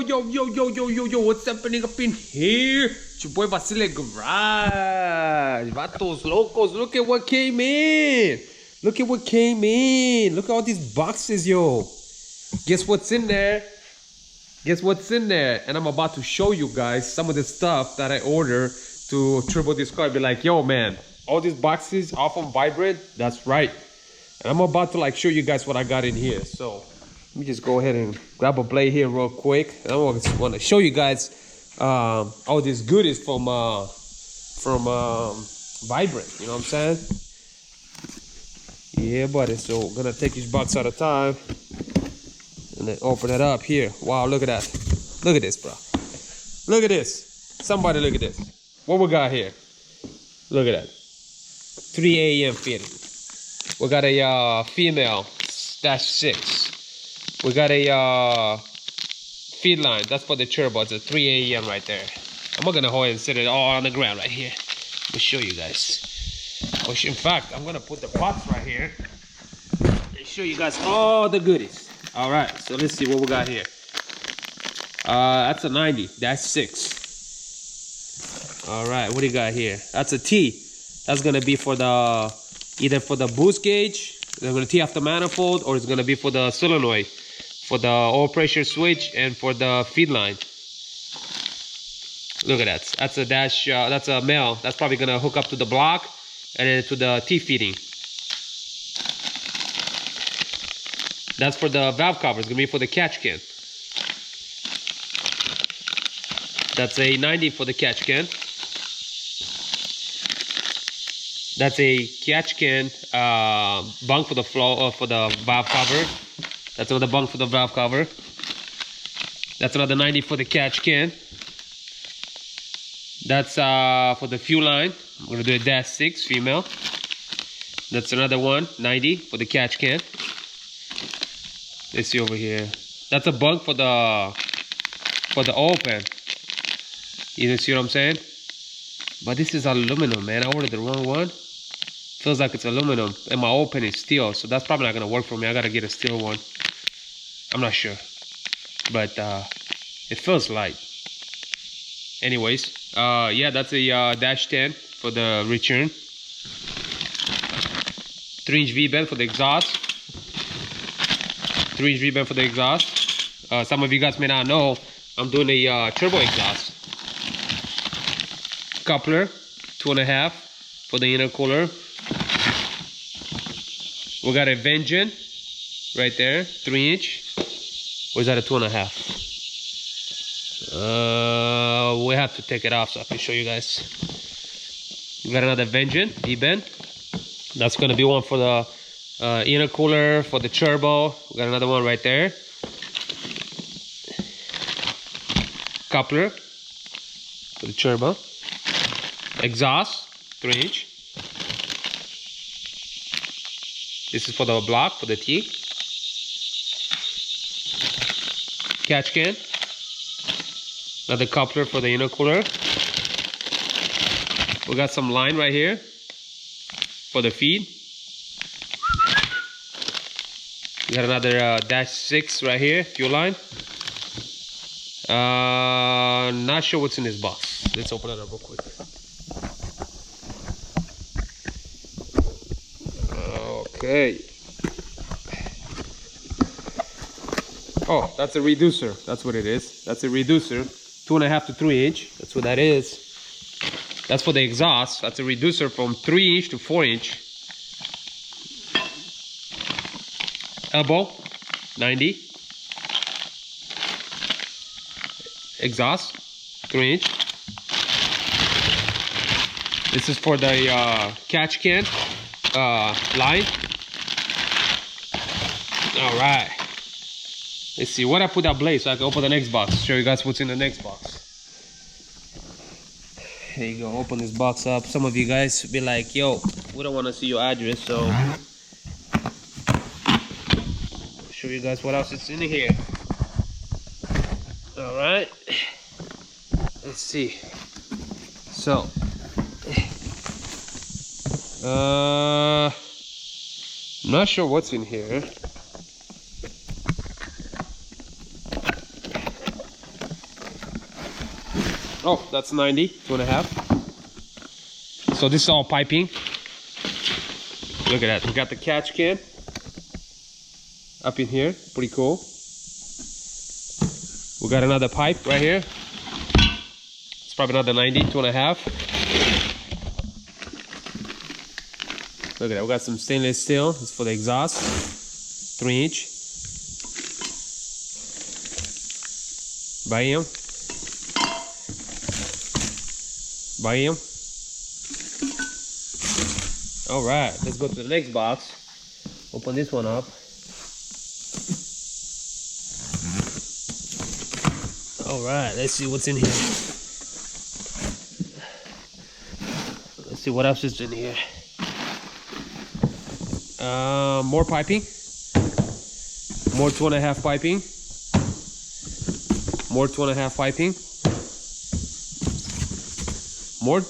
yo, what's happening up in here? It's your boy Vasile Garage. Vatos locos, look at what came in. Look at what came in. Look at all these boxes, yo. Guess what's in there? Guess what's in there? And I'm about to show you guys some of the stuff that I ordered to turbo this car. Be like, yo, man, all these boxes awesome vibrant. That's right. And I'm about to like show you guys what I got in here. So let me just go ahead and grab a blade here real quick. I just want to show you guys all these goodies from Vibrant. You know what I'm saying? Yeah, buddy. So we're gonna take each box at a time and then open it up here. Wow, look at that. Look at this, bro. Look at this. Somebody look at this. What we got here? Look at that. 3 a.m. fitting. We got a female -6. We got a feed line. That's for the turbo. It's a 3 a.m. right there. I'm gonna go ahead and set it all on the ground right here. Let me show you guys. In fact, I'm gonna put the box right here and show you guys all the goodies. All right, so let's see what we got here. That's a 90-6. All right, what do you got here? That's a T. That's gonna be for the either for the boost gauge. They're gonna tee off the manifold, or it's gonna be for the solenoid, for the oil pressure switch, and for the feed line. Look at that. That's a dash. That's a male. That's probably gonna hook up to the block and then to the T feeding. That's for the valve cover. It's gonna be for the catch can. That's a 90 for the catch can. That's a catch can bunk for the flow for the valve cover. That's another bunk for the valve cover. That's another 90 for the catch can. That's for the fuel line. I'm gonna do a -6 female. That's another one, 90 for the catch can. Let's see over here. That's a bunk for the oil pan. You see what I'm saying? But this is aluminum, man. I ordered the wrong one. Feels like it's aluminum, and my oil pan is steel, so that's probably not gonna work for me. I gotta get a steel one. I'm not sure, but it feels light. Anyways, yeah, that's a -10 for the return. 3-inch V-bend for the exhaust. 3-inch V-bend for the exhaust. Some of you guys may not know, I'm doing a turbo exhaust. Coupler, 2.5 for the intercooler. We got a Vengeance right there, 3-inch. Or is that a 2.5? We have to take it off so I can show you guys. We got another Vengeance V-bend. That's gonna be one for the intercooler, for the turbo. We got another one right there. Coupler for the turbo. Exhaust, 3-inch. This is for the block, for the T. Catch can. Another coupler for the intercooler. We got some line right here for the feed. We got another -6 right here, fuel line. Not sure what's in this box. Let's open it up real quick. Okay. Oh, that's a reducer. That's what it is. That's a reducer. 2.5 to 3-inch. That's what that is. That's for the exhaust. That's a reducer from 3-inch to 4-inch. Elbow, 90. Exhaust, 3-inch. This is for the catch can line. All right. Let's see what I put that blade so I can open the next box. Show you guys what's in the next box. There you go. Open this box up. Some of you guys be like, "Yo, we don't want to see your address," so show you guys what else is in here. All right. Let's see. So, I'm not sure what's in here. Oh, that's 90, 2.5. So this is all piping. Look at that. We got the catch can up in here. Pretty cool. We got another pipe right here. It's probably another 90, 2.5. Look at that. We got some stainless steel. It's for the exhaust. 3-inch. Bam. Bam. All right, let's go to the next box. Open this one up. All right, let's see what's in here. Let's see what else is in here. More piping. More 2.5 piping. More 2.5 piping. More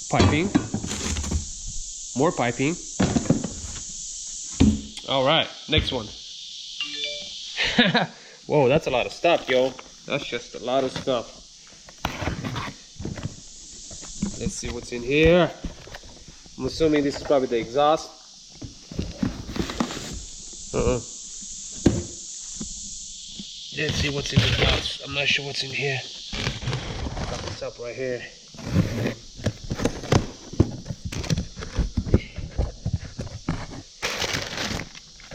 piping. More piping. All right, next one. Whoa, that's a lot of stuff, yo. That's just a lot of stuff. Let's see what's in here. I'm assuming this is probably the exhaust. Let's see what's in the box. I'm not sure what's in here. Got this up right here.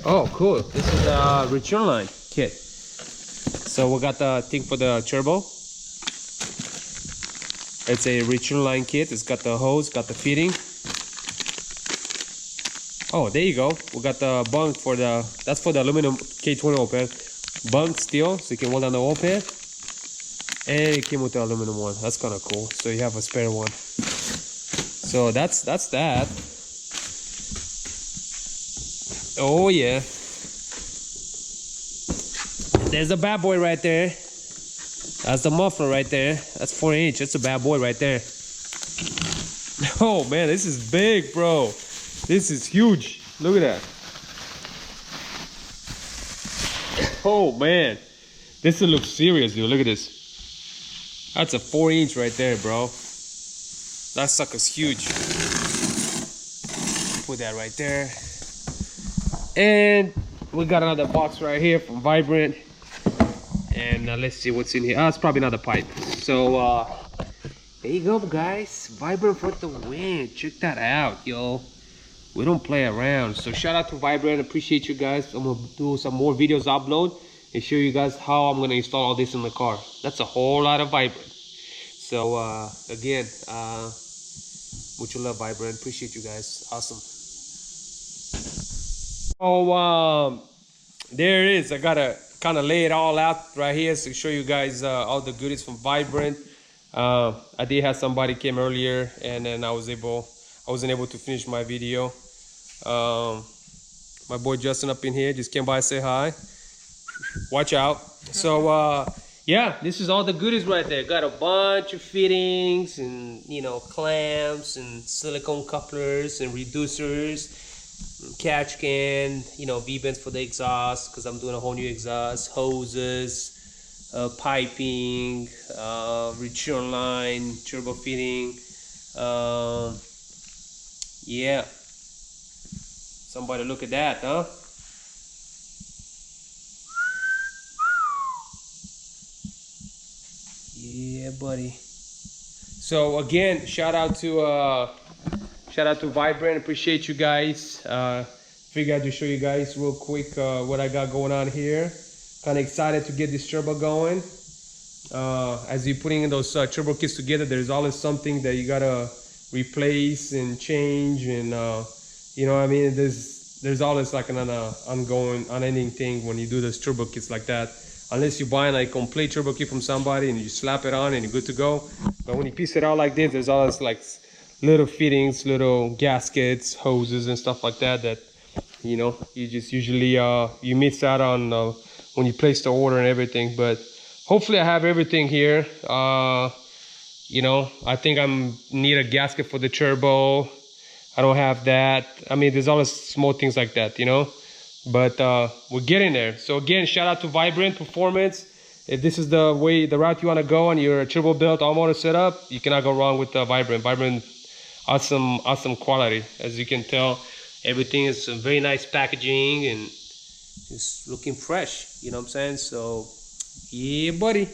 Oh, cool. This is a return line kit. So we got the thing for the turbo. It's a return line kit. It's got the hose, got the fitting. Oh, there you go. We got the bunk for the, that's for the aluminum K20 open. Bunk steel, so you can hold on the open. And it came with the aluminum one. That's kind of cool. So you have a spare one. So that's that. Oh yeah. There's a bad boy right there. That's the muffler right there. That's 4-inch. That's a bad boy right there. Oh man, this is big, bro. This is huge. Look at that. Oh man, this will look serious, dude. Look at this. That's a 4-inch right there, bro. That sucker's huge. Put that right there. And we got another box right here from Vibrant. And let's see what's in here. It's probably another pipe. So there you go, guys. Vibrant for the win. Check that out, yo. We don't play around. So shout out to Vibrant. Appreciate you guys. I'm gonna do some more videos upload and show you guys how I'm gonna install all this in the car. That's a whole lot of Vibrant. So again, much love, Vibrant. Appreciate you guys. Awesome. Oh, there it is. I gotta kind of lay it all out right here to show you guys all the goodies from Vibrant. I did have somebody came earlier, and then I wasn't able to finish my video. My boy Justin up in here just came by, say hi. Watch out. So yeah, this is all the goodies right there. Got a bunch of fittings and, you know, clamps and silicone couplers and reducers, catch can, you know, V-bends for the exhaust because I'm doing a whole new exhaust, hoses, piping, return line, turbo fitting. Yeah, somebody look at that, huh? Yeah, buddy. So again, shout out to Vibrant. Appreciate you guys. Figured I'd show you guys real quick what I got going on here. Kind of excited to get this turbo going. As you're putting in those turbo kits together, there's always something that you gotta replace and change, and you know what I mean, there's always like an ongoing, unending thing when you do those turbo kits like that, unless you're buying like a complete turbo kit from somebody and you slap it on and you're good to go. But when you piece it out like this, there's always like little fittings, little gaskets, hoses and stuff like that that, you know, you just usually you miss out on when you place the order and everything. But hopefully I have everything here. You know, I think I need a gasket for the turbo. I don't have that. I mean, there's always small things like that, you know, but we're getting there. So again, shout out to Vibrant Performance. If this is the route you want to go on your turbo built all motor setup, you cannot go wrong with the Vibrant. Vibrant, awesome quality. As you can tell, everything is very nice packaging and it's looking fresh. You know what I'm saying? So, yeah, buddy.